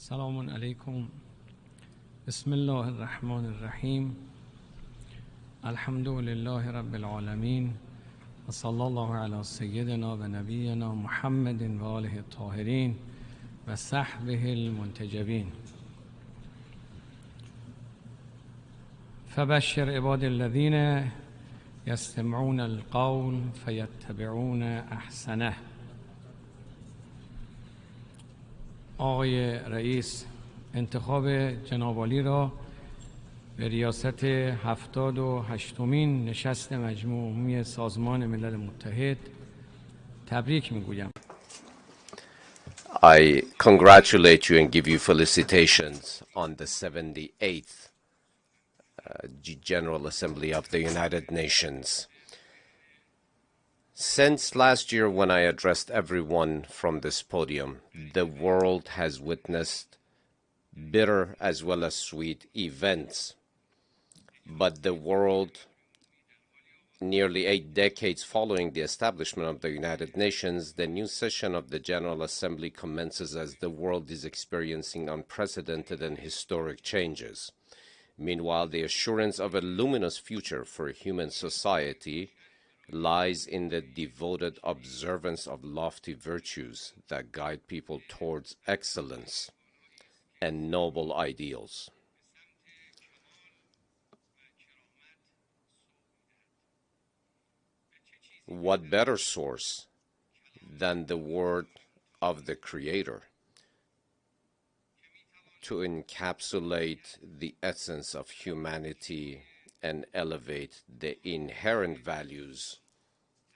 السلام عليكم بسم الله الرحمن الرحيم الحمد لله رب العالمين وصلى الله على سيدنا ونبينا محمد وآله الطاهرين وصحبه المنتجبين فبشر عباد الذين يستمعون القول فيتبعون احسنه. آقای رئیس، انتخاب جناب عالی را به ریاست 78مین نشست مجمع عمومی سازمان ملل متحد تبریک میگویم. I congratulate you and give you felicitations on the 78th General Assembly of the United Nations. Since last year when I addressed everyone from this podium, the world has witnessed bitter as well as sweet events. But the world, nearly 8 decades following the establishment of the United Nations, the new session of the General Assembly commences as the world is experiencing unprecedented and historic changes. Meanwhile, the assurance of a luminous future for human society lies in the devoted observance of lofty virtues that guide people towards excellence and noble ideals. What better source than the word of the Creator to encapsulate the essence of humanity and elevate the inherent values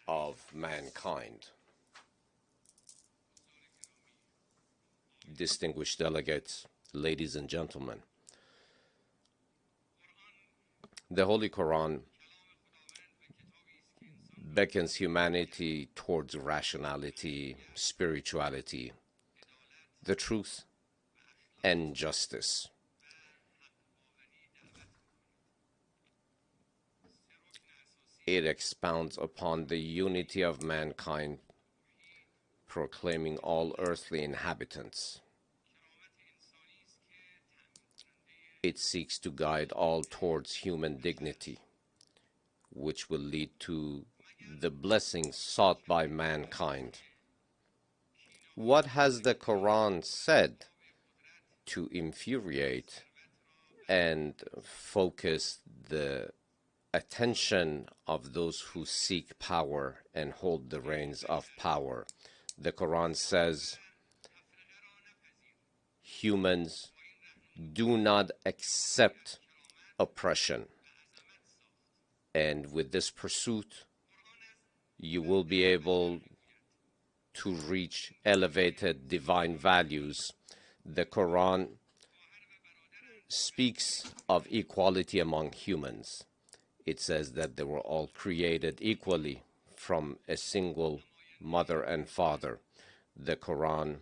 of mankind? Distinguished delegates, ladies and gentlemen, the Holy Quran beckons humanity towards rationality, spirituality, the truth, and justice. It expounds upon the unity of mankind, proclaiming all earthly inhabitants. It seeks to guide all towards human dignity, which will lead to the blessings sought by mankind. What has the Quran said to infuriate and focus the attention of those who seek power and hold the reins of power? The Quran says, humans do not accept oppression. And with this pursuit, you will be able to reach elevated divine values. The Quran speaks of equality among humans. It says that they were all created equally from a single mother and father. The Quran,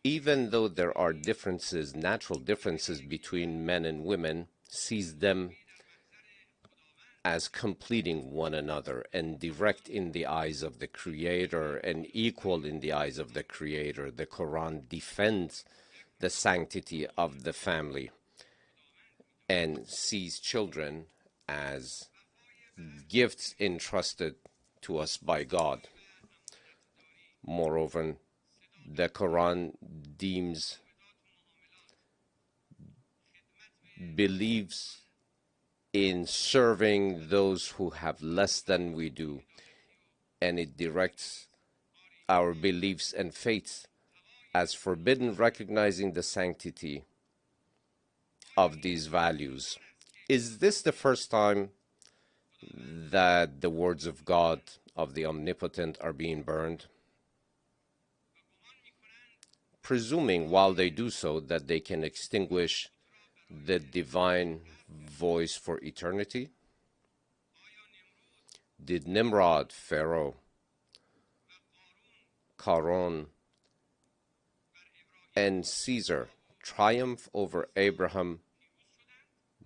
even though there are differences, natural differences between men and women, sees them as completing one another and direct in the eyes of the Creator and equal in the eyes of the Creator. The Quran defends the sanctity of the family and sees children as gifts entrusted to us by God. Moreover, the Quran believes in serving those who have less than we do, and it directs our beliefs and faiths as forbidden, recognizing the sanctity of these values. Is this the first time that the words of God, of the Omnipotent, are being burned? Presuming while they do so that they can extinguish the divine voice for eternity? Did Nimrod, Pharaoh, Karun, and Caesar triumph over Abraham,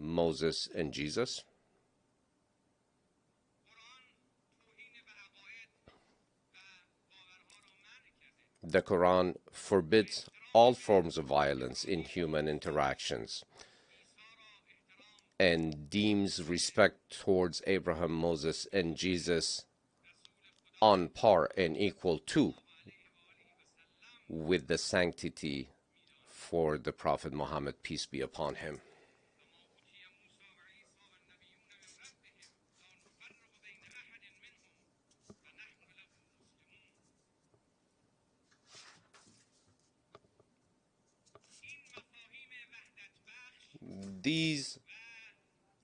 Moses, and Jesus? The Quran forbids all forms of violence in human interactions and deems respect towards Abraham, Moses, and Jesus on par and equal to with the sanctity for the Prophet Muhammad, peace be upon him. These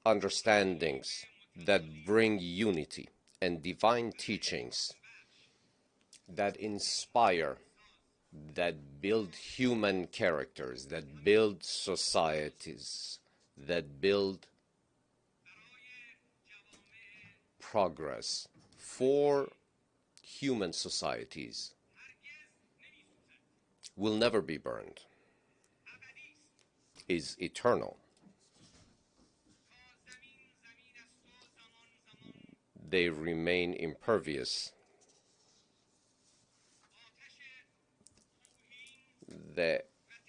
understandings that bring unity and divine teachings that inspire, that build human characters, that build societies, that build progress for human societies will never be burned, is eternal. They remain impervious. The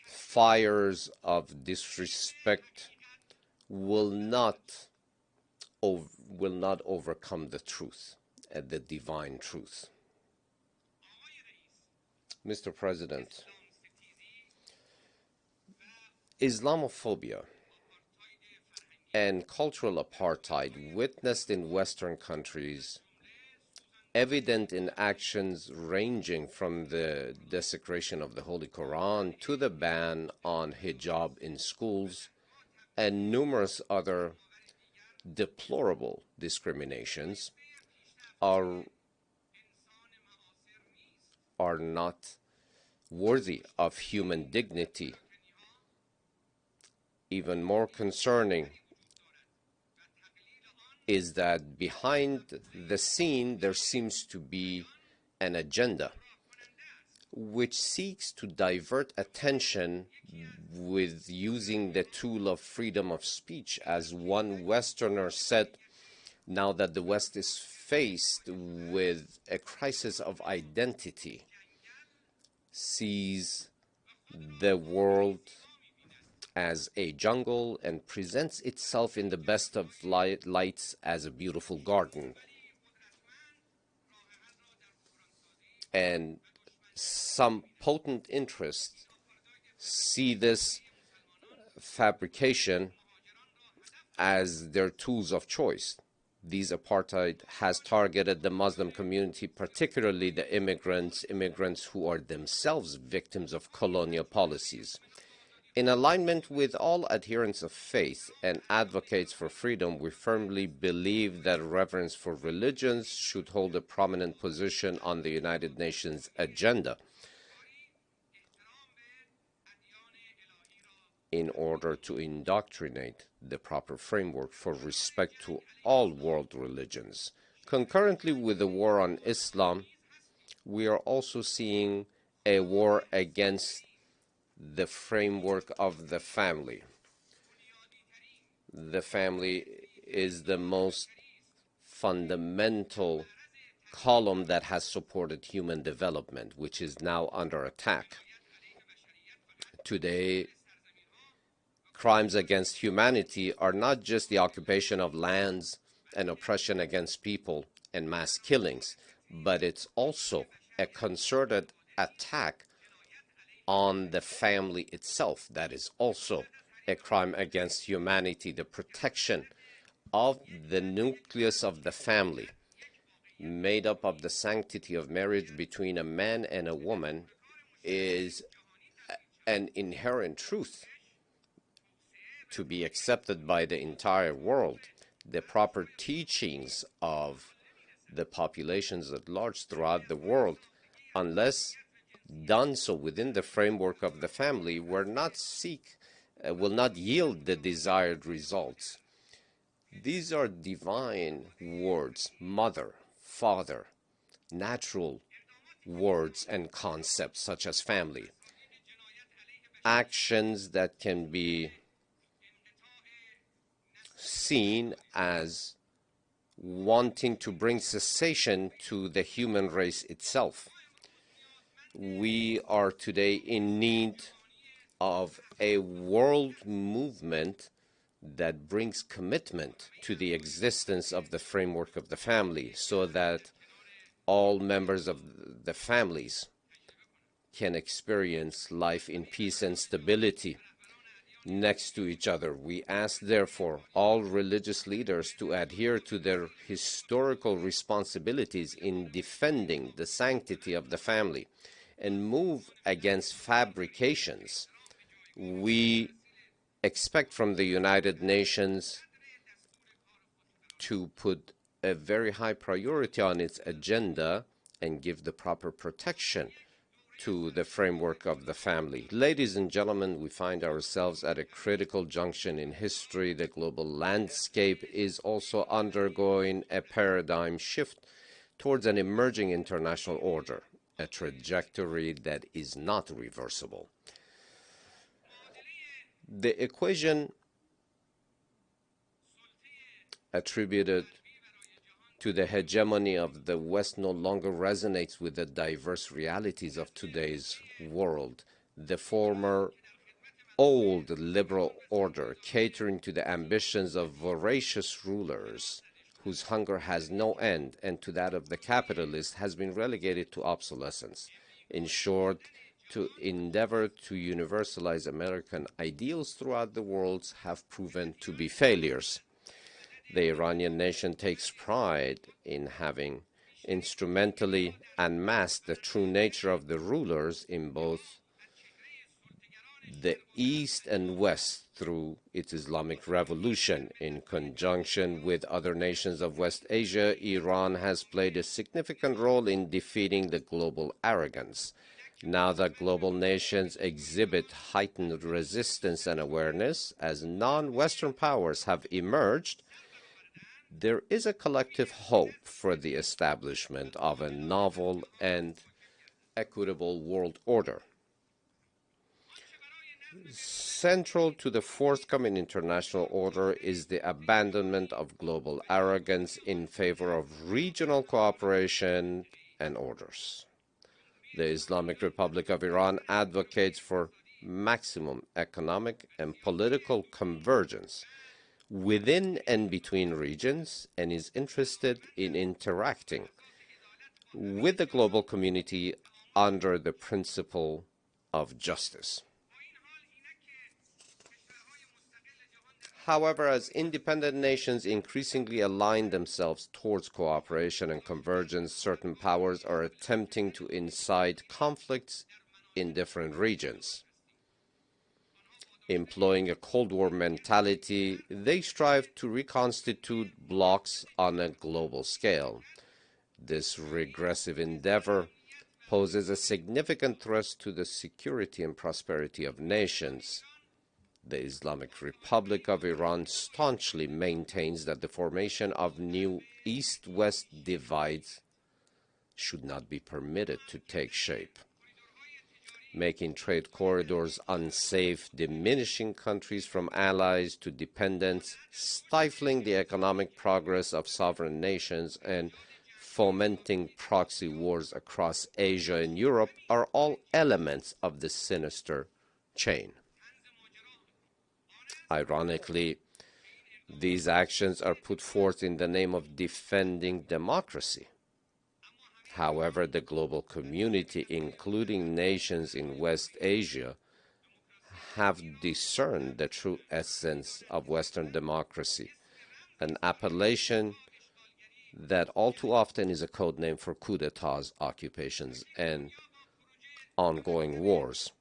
fires of disrespect will not overcome the truth, the divine truth. Mr. President, Islamophobia and cultural apartheid witnessed in Western countries, evident in actions ranging from the desecration of the Holy Quran to the ban on hijab in schools and numerous other deplorable discriminations, are not worthy of human dignity. Even more concerning is that behind the scene there seems to be an agenda which seeks to divert attention with using the tool of freedom of speech. As one Westerner said, now that the West is faced with a crisis of identity, sees the world as a jungle and presents itself in the best of lights as a beautiful garden. And some potent interests see this fabrication as their tools of choice. These apartheid has targeted the Muslim community, particularly the immigrants who are themselves victims of colonial policies. In alignment with all adherents of faith and advocates for freedom, we firmly believe that reverence for religions should hold a prominent position on the United Nations agenda in order to indoctrinate the proper framework for respect to all world religions. Concurrently with the war on Islam, we are also seeing a war against the framework of the family. The family is the most fundamental column that has supported human development, which is now under attack. Today, crimes against humanity are not just the occupation of lands and oppression against people and mass killings, but it's also a concerted attack on the family itself. That is also a crime against humanity. The protection of the nucleus of the family, made up of the sanctity of marriage between a man and a woman, is an inherent truth to be accepted by the entire world. The proper teachings of the populations at large throughout the world, unless done so within the framework of the family, will not yield the desired results. These are divine words, mother, father, natural words and concepts such as family. Actions that can be seen as wanting to bring cessation to the human race itself. We are today in need of a world movement that brings commitment to the existence of the framework of the family so that all members of the families can experience life in peace and stability next to each other. We ask, therefore, all religious leaders to adhere to their historical responsibilities in defending the sanctity of the family and move against fabrications. We expect from the United Nations to put a very high priority on its agenda and give the proper protection to the framework of the family. Ladies and gentlemen, we find ourselves at a critical junction in history. The global landscape is also undergoing a paradigm shift towards an emerging international order, a trajectory that is not reversible. The equation attributed to the hegemony of the West no longer resonates with the diverse realities of today's world. The former old liberal order, catering to the ambitions of voracious rulers whose hunger has no end, and to that of the capitalist, has been relegated to obsolescence. In short, to endeavor to universalize American ideals throughout the world have proven to be failures. The Iranian nation takes pride in having instrumentally unmasked the true nature of the rulers in both the East and West through its Islamic revolution. In conjunction with other nations of West Asia, Iran has played a significant role in defeating the global arrogance. Now that global nations exhibit heightened resistance and awareness as non-Western powers have emerged, there is a collective hope for the establishment of a novel and equitable world order. Central to the forthcoming international order is the abandonment of global arrogance in favor of regional cooperation and orders. The Islamic Republic of Iran advocates for maximum economic and political convergence within and between regions and is interested in interacting with the global community under the principle of justice. However, as independent nations increasingly align themselves towards cooperation and convergence, certain powers are attempting to incite conflicts in different regions. Employing a Cold War mentality, they strive to reconstitute blocs on a global scale. This regressive endeavor poses a significant threat to the security and prosperity of nations. The Islamic Republic of Iran staunchly maintains that the formation of new East-West divides should not be permitted to take shape, making trade corridors unsafe, diminishing countries from allies to dependents, stifling the economic progress of sovereign nations, and fomenting proxy wars across Asia and Europe are all elements of this sinister chain. Ironically, these actions are put forth in the name of defending democracy. However, the global community, including nations in West Asia, have discerned the true essence of Western democracy, an appellation that all too often is a code name for coups d'etats, occupations, and ongoing wars.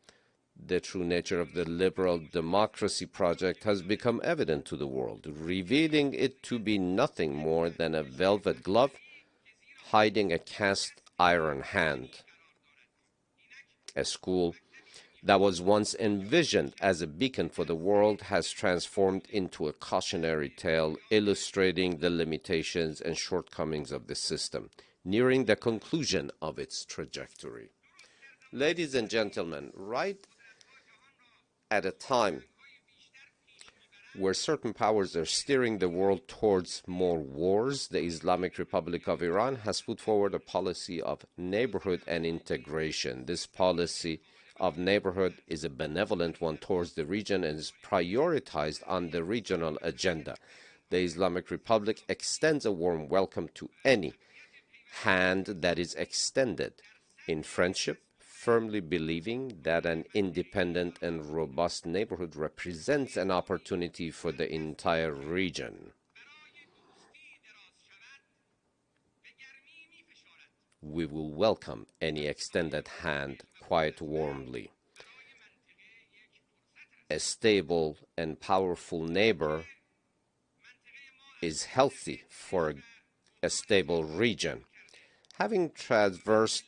The true nature of the liberal democracy project has become evident to the world, revealing it to be nothing more than a velvet glove hiding a cast iron hand. A school that was once envisioned as a beacon for the world has transformed into a cautionary tale illustrating the limitations and shortcomings of the system, nearing the conclusion of its trajectory. Ladies and gentlemen, right at a time where certain powers are steering the world towards more wars, the Islamic Republic of Iran has put forward a policy of neighborhood and integration. This policy of neighborhood is a benevolent one towards the region and is prioritized on the regional agenda. The Islamic Republic extends a warm welcome to any hand that is extended in friendship, firmly believing that an independent and robust neighborhood represents an opportunity for the entire region. We will welcome any extended hand quite warmly. A stable and powerful neighbor is healthy for a stable region. Having traversed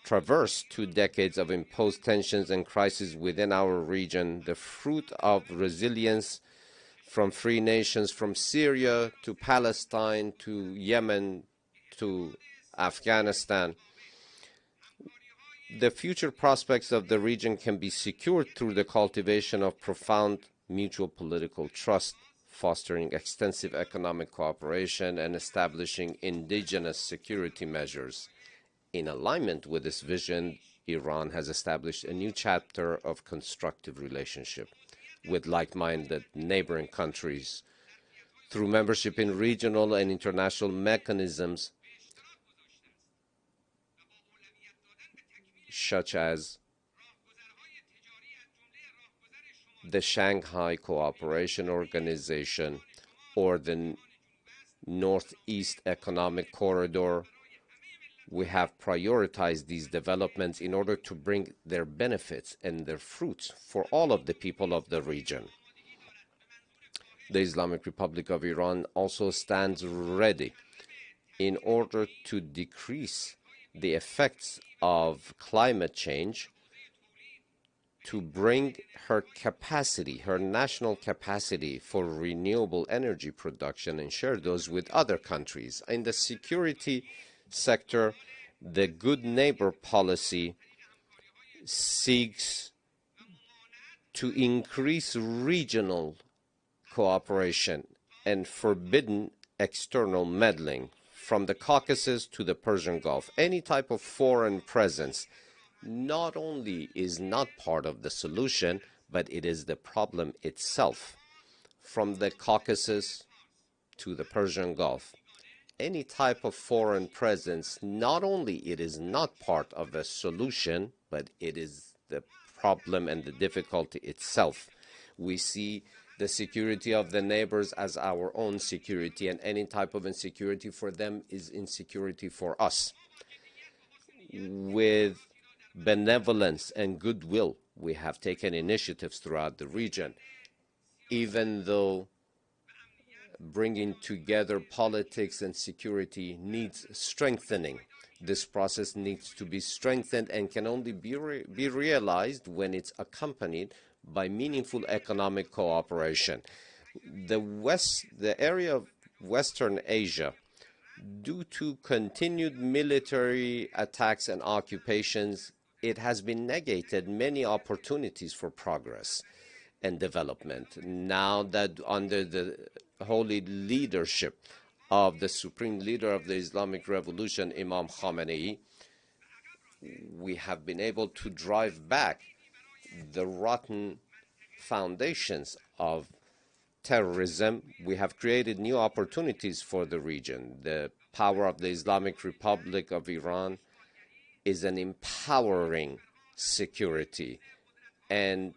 2 decades of imposed tensions and crises within our region, the fruit of resilience from free nations from Syria to Palestine to Yemen to Afghanistan, the future prospects of the region can be secured through the cultivation of profound mutual political trust, fostering extensive economic cooperation, and establishing indigenous security measures. In alignment with this vision, Iran has established a new chapter of constructive relationship with like-minded neighboring countries through membership in regional and international mechanisms such as the Shanghai Cooperation Organization or the Northeast Economic Corridor. We have prioritized these developments in order to bring their benefits and their fruits for all of the people of the region. The Islamic Republic of Iran also stands ready in order to decrease the effects of climate change, to bring her capacity, her national capacity for renewable energy production and share those with other countries. In the security sector, the good neighbor policy seeks to increase regional cooperation and forbidden external meddling from the Caucasus to the Persian Gulf. Any type of foreign presence not only is not part of the solution, but it is the problem itself. From the Caucasus to the Persian Gulf, any type of foreign presence, not only it is not part of the solution, but it is the problem and the difficulty itself. We see the security of the neighbors as our own security, and any type of insecurity for them is insecurity for us. With benevolence and goodwill, we have taken initiatives throughout the region, even though bringing together politics and security needs strengthening. This process needs to be strengthened and can only be realized when it's accompanied by meaningful economic cooperation. The area of Western Asia, due to continued military attacks and occupations, it has been negated many opportunities for progress and development. Now that under the holy leadership of the supreme leader of the Islamic Revolution, Imam Khamenei, we have been able to drive back the rotten foundations of terrorism. We have created new opportunities for the region. The power of the Islamic Republic of Iran is an empowering security, and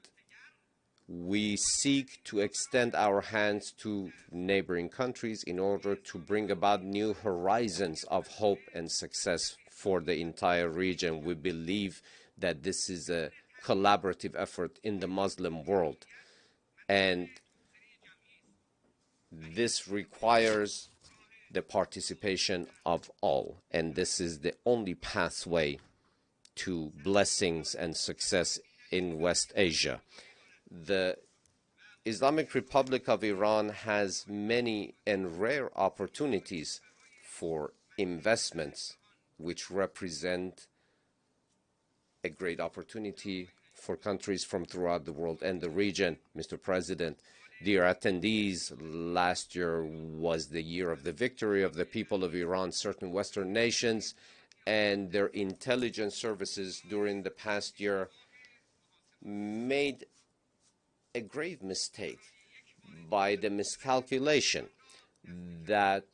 we seek to extend our hands to neighboring countries in order to bring about new horizons of hope and success for the entire region. We believe that this is a collaborative effort in the Muslim world, and this requires the participation of all, and this is the only pathway to blessings and success in West Asia. The Islamic Republic of Iran has many and rare opportunities for investments, which represent a great opportunity for countries from throughout the world and the region. Mr. President, Dear attendees, last year was the year of the victory of the people of Iran. Certain Western nations and their intelligence services during the past year made a grave mistake by the miscalculation that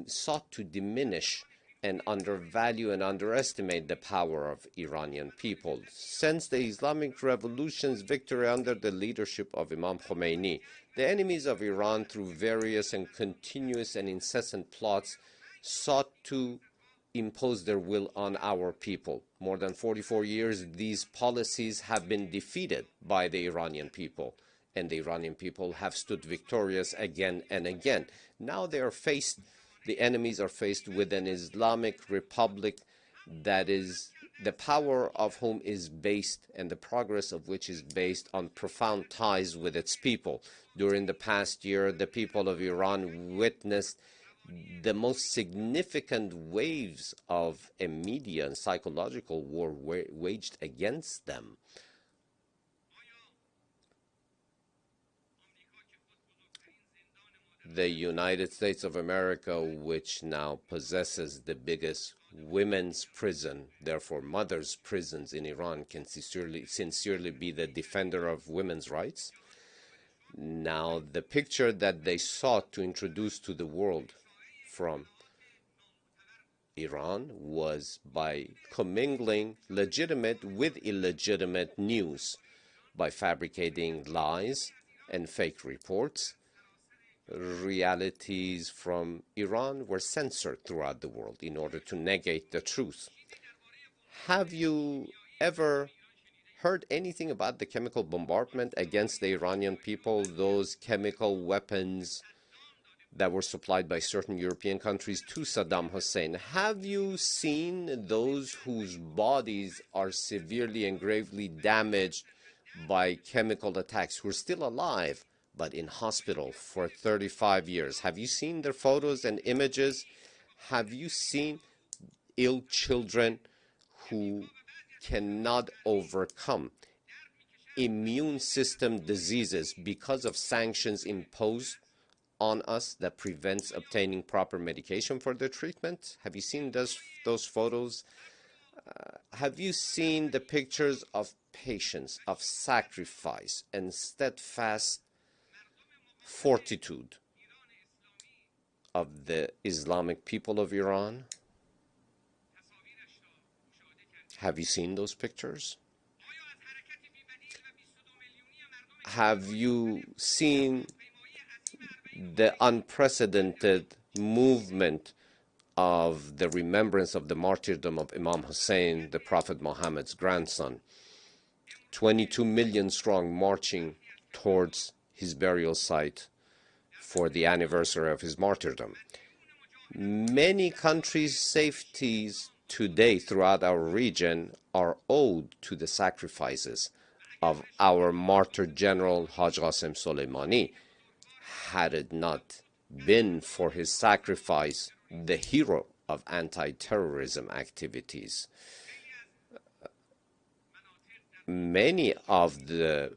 sought to diminish and undervalue and underestimate the power of Iranian people. Since the Islamic Revolution's victory under the leadership of Imam Khomeini, the enemies of Iran, through various and continuous and incessant plots, sought to impose their will on our people. More than 44 years, these policies have been defeated by the Iranian people, and the Iranian people have stood victorious again and again. Now they are faced, the enemies are faced with an Islamic republic that is, the power of whom is based, and the progress of which is based on profound ties with its people. During the past year, the people of Iran witnessed the most significant waves of a media and psychological war waged against them. The United States of America, which now possesses the biggest women's prison, therefore mothers' prisons in Iran, can sincerely be the defender of women's rights. Now, the picture that they sought to introduce to the world from Iran was by commingling legitimate with illegitimate news, by fabricating lies and fake reports. Realities from Iran were censored throughout the world in order to negate the truth. Have you ever heard anything about the chemical bombardment against the Iranian people, those chemical weapons that were supplied by certain European countries to Saddam Hussein? Have you seen those whose bodies are severely and gravely damaged by chemical attacks, who are still alive but in hospital for 35 years? Have you seen their photos and images? Have you seen ill children who cannot overcome immune system diseases because of sanctions imposed on us that prevents obtaining proper medication for their treatment? Have you seen those photos? Have you seen the pictures of patience, of sacrifice, and steadfast fortitude of the Islamic people of Iran? Have you seen those pictures? Have you seen the unprecedented movement of the remembrance of the martyrdom of Imam Hussein, the Prophet Muhammad's grandson? 22 million strong marching towards his burial site for the anniversary of his martyrdom. Many countries' safeties today throughout our region are owed to the sacrifices of our martyr general Haj Qasem Soleimani. Had it not been for his sacrifice, the hero of anti-terrorism activities, many of the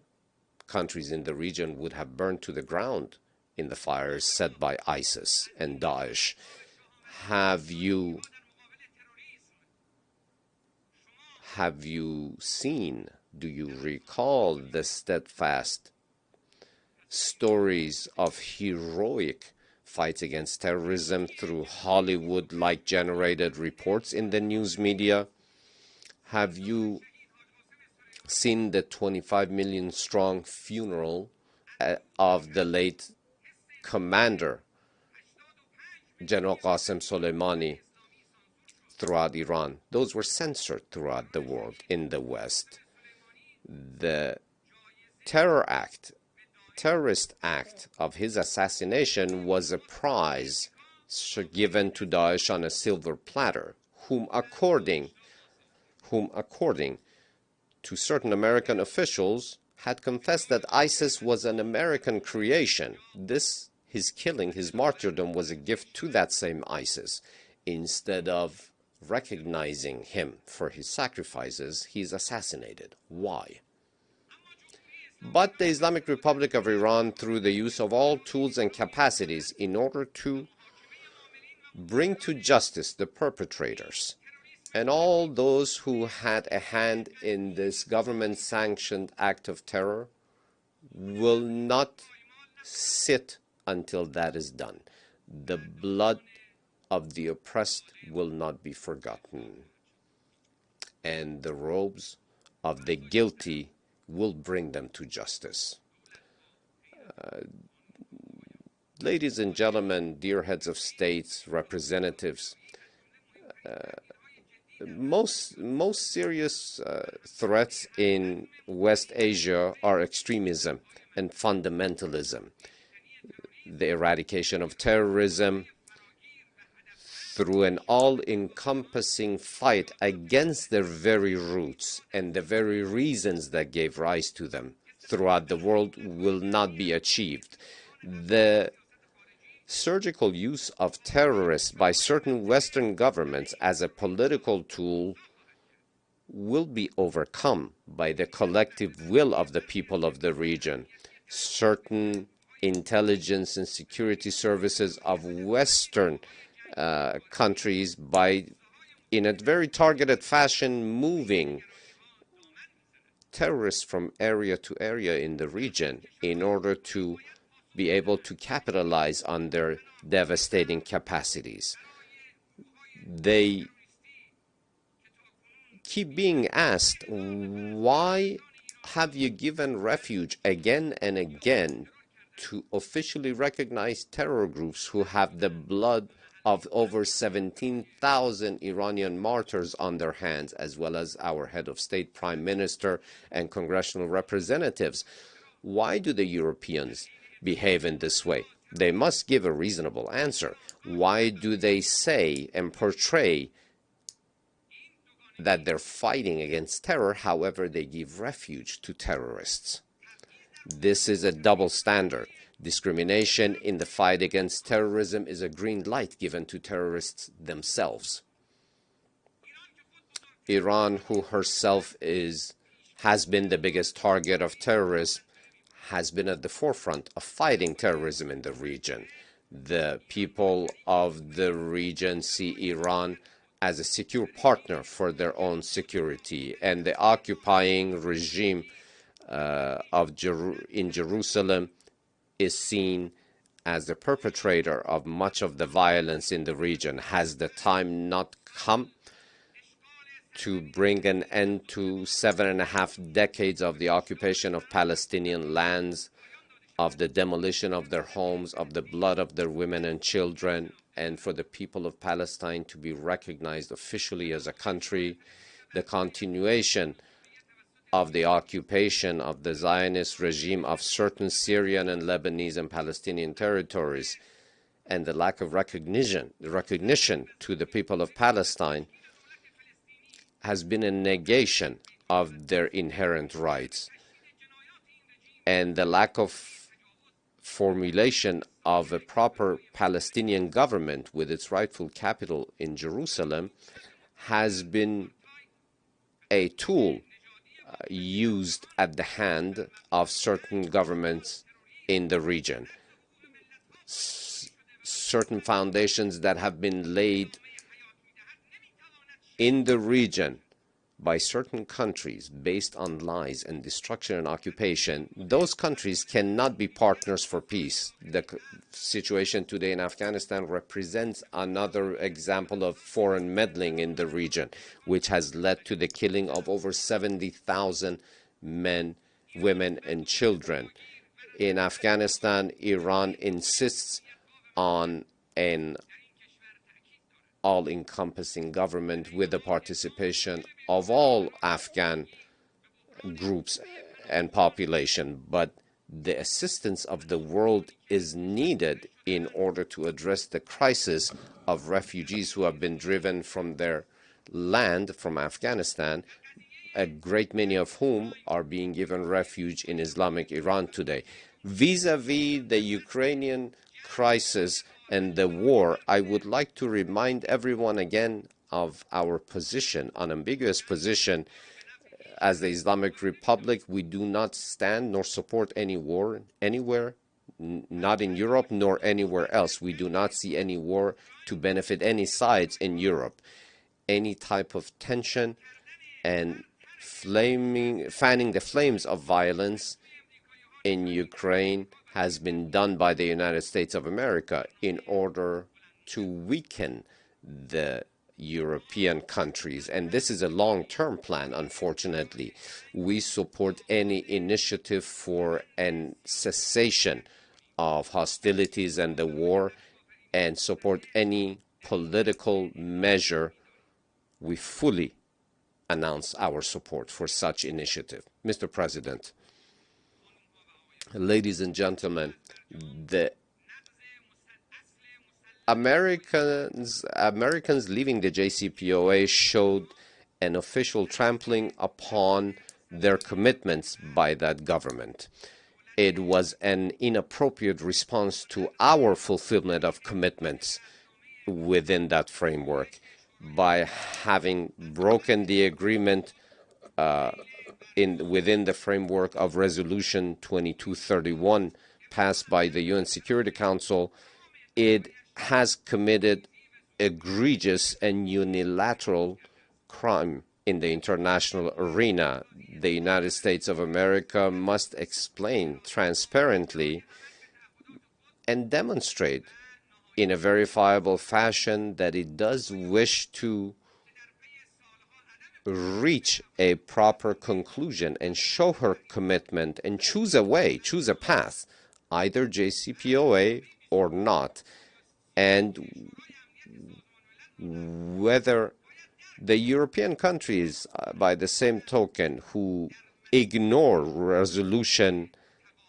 countries in the region would have burned to the ground in the fires set by ISIS and Daesh. Have you seen, do you recall the steadfast stories of heroic fights against terrorism through Hollywood-like generated reports in the news media? Have you seen the 25 million strong funeral of the late commander, General Qasem Soleimani, throughout Iran? Those were censored throughout the world in the West. The terrorist act of his assassination was a prize given to Daesh on a silver platter, whom according to certain American officials had confessed that ISIS was an American creation. His killing, his martyrdom, was a gift to that same ISIS. Instead of recognizing him for his sacrifices, he's assassinated. Why? but the Islamic Republic of Iran, through the use of all tools and capacities in order to bring to justice the perpetrators and all those who had a hand in this government-sanctioned act of terror, will not sit until that is done. The blood of the oppressed will not be forgotten, and the robes of the guilty will bring them to justice. Ladies and gentlemen, dear heads of states, representatives, most serious threats in West Asia are extremism and fundamentalism. The eradication of terrorism through an all-encompassing fight against their very roots and the very reasons that gave rise to them throughout the world will not be achieved. The surgical use of terrorists by certain Western governments as a political tool will be overcome by the collective will of the people of the region. Certain intelligence and security services of Western countries, in a very targeted fashion, moving terrorists from area to area in the region in order to be able to capitalize on their devastating capacities. They keep being asked, why have you given refuge again and again to officially recognize terror groups who have the blood of over 17,000 Iranian martyrs on their hands, as well as our head of state, prime minister, and congressional representatives? Why do the Europeans behave in this way? They must give a reasonable answer. Why do they say and portray that they're fighting against terror, however they give refuge to terrorists? This is a double standard. Discrimination in the fight against terrorism is a green light given to terrorists themselves. Iran, who herself has been the biggest target of terrorism, has been at the forefront of fighting terrorism in the region. The people of the region see Iran as a secure partner for their own security, and the occupying regime in Jerusalem is seen as the perpetrator of much of the violence in the region. Has the time not come to bring an end to 7.5 decades of the occupation of Palestinian lands, of the demolition of their homes, of the blood of their women and children, and for the people of Palestine to be recognized officially as a country? The continuation of the occupation of the Zionist regime of certain Syrian and Lebanese and Palestinian territories, and the lack of recognition to the people of Palestine has been a negation of their inherent rights, and the lack of formulation of a proper Palestinian government with its rightful capital in Jerusalem has been a tool used at the hand of certain governments in the region. Certain foundations that have been laid in the region by certain countries based on lies and destruction and occupation, those countries cannot be partners for peace. The situation today in Afghanistan represents another example of foreign meddling in the region, which has led to the killing of over 70,000 men, women, and children. In Afghanistan, Iran insists on an all-encompassing government with the participation of all Afghan groups and population, but the assistance of the world is needed in order to address the crisis of refugees who have been driven from their land, from Afghanistan, a great many of whom are being given refuge in Islamic Iran today. Vis-a-vis the Ukrainian crisis and the war, I would like to remind everyone again of our position, unambiguous position, as the Islamic Republic, we do not stand nor support any war anywhere, not in Europe nor anywhere else. We do not see any war to benefit any sides in Europe. Any type of tension and fanning the flames of violence in Ukraine has been done by the United States of America in order to weaken the European countries. And this is a long-term plan, unfortunately. We support any initiative for a cessation of hostilities and the war, and support any political measure. We fully announce our support for such initiative. Mr. President, ladies and gentlemen, the Americans leaving the JCPOA showed an official trampling upon their commitments by that government. It was an inappropriate response to our fulfillment of commitments within that framework by having broken the agreement within the framework of Resolution 2231 passed by the UN Security Council. It has committed egregious and unilateral crime in the international arena. The United States of America must explain transparently and demonstrate in a verifiable fashion that it does wish to reach a proper conclusion and show her commitment and choose a way, choose a path, either JCPOA or not. And whether the European countries, by the same token, who ignore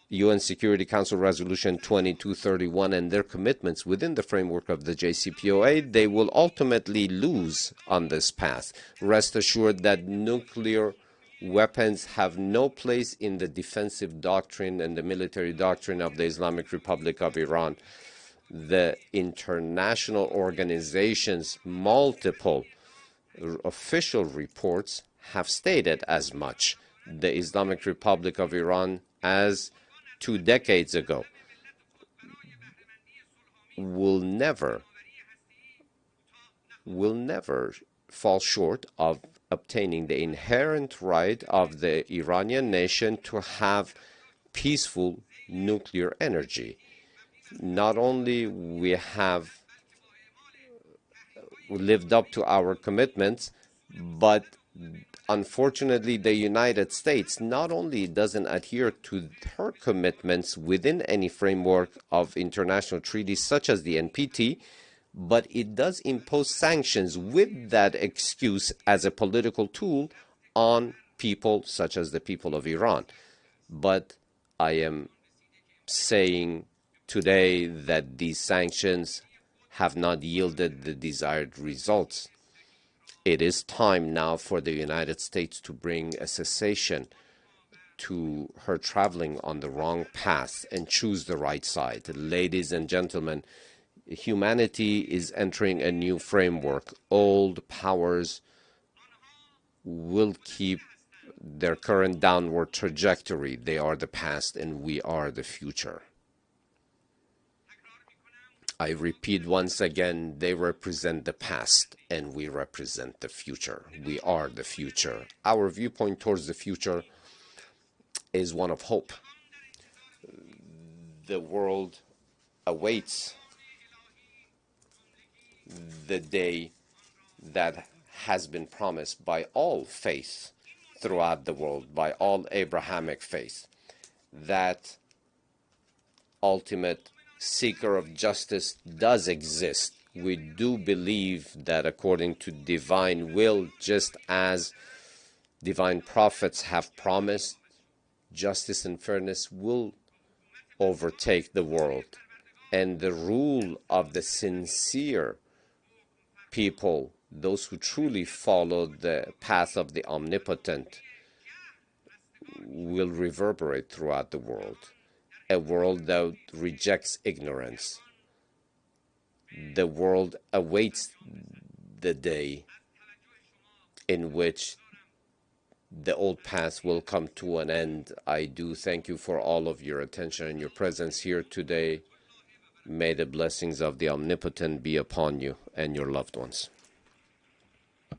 UN Security Council Resolution 2231 and their commitments within the framework of the JCPOA, they will ultimately lose on this path. Rest assured that nuclear weapons have no place in the defensive doctrine and the military doctrine of the Islamic Republic of Iran. The international organizations, multiple official reports have stated as much. The Islamic Republic of Iran, as 2 decades ago, will never fall short of obtaining the inherent right of the Iranian nation to have peaceful nuclear energy. Not only we have lived up to our commitments, but unfortunately the United States not only doesn't adhere to her commitments within any framework of international treaties such as the NPT, but it does impose sanctions with that excuse as a political tool on people such as the people of Iran. But I am saying today that these sanctions have not yielded the desired results. It is time now for the United States to bring a cessation to her traveling on the wrong path and choose the right side. Ladies and gentlemen, humanity is entering a new framework. Old powers will keep their current downward trajectory. They are the past and we are the future. I repeat once again, they represent the past and we represent the future. We are the future. Our viewpoint towards the future is one of hope. The world awaits the day that has been promised by all faiths throughout the world, by all Abrahamic faiths, that ultimate seeker of justice does exist. We do believe that according to divine will, just as divine prophets have promised, justice and fairness will overtake the world, and the rule of the sincere people, those who truly follow the path of the omnipotent, will reverberate throughout the world. A world that rejects ignorance. The world awaits the day in which the old path will come to an end. I do thank you for all of your attention and your presence here today. May the blessings of the Omnipotent be upon you and your loved ones.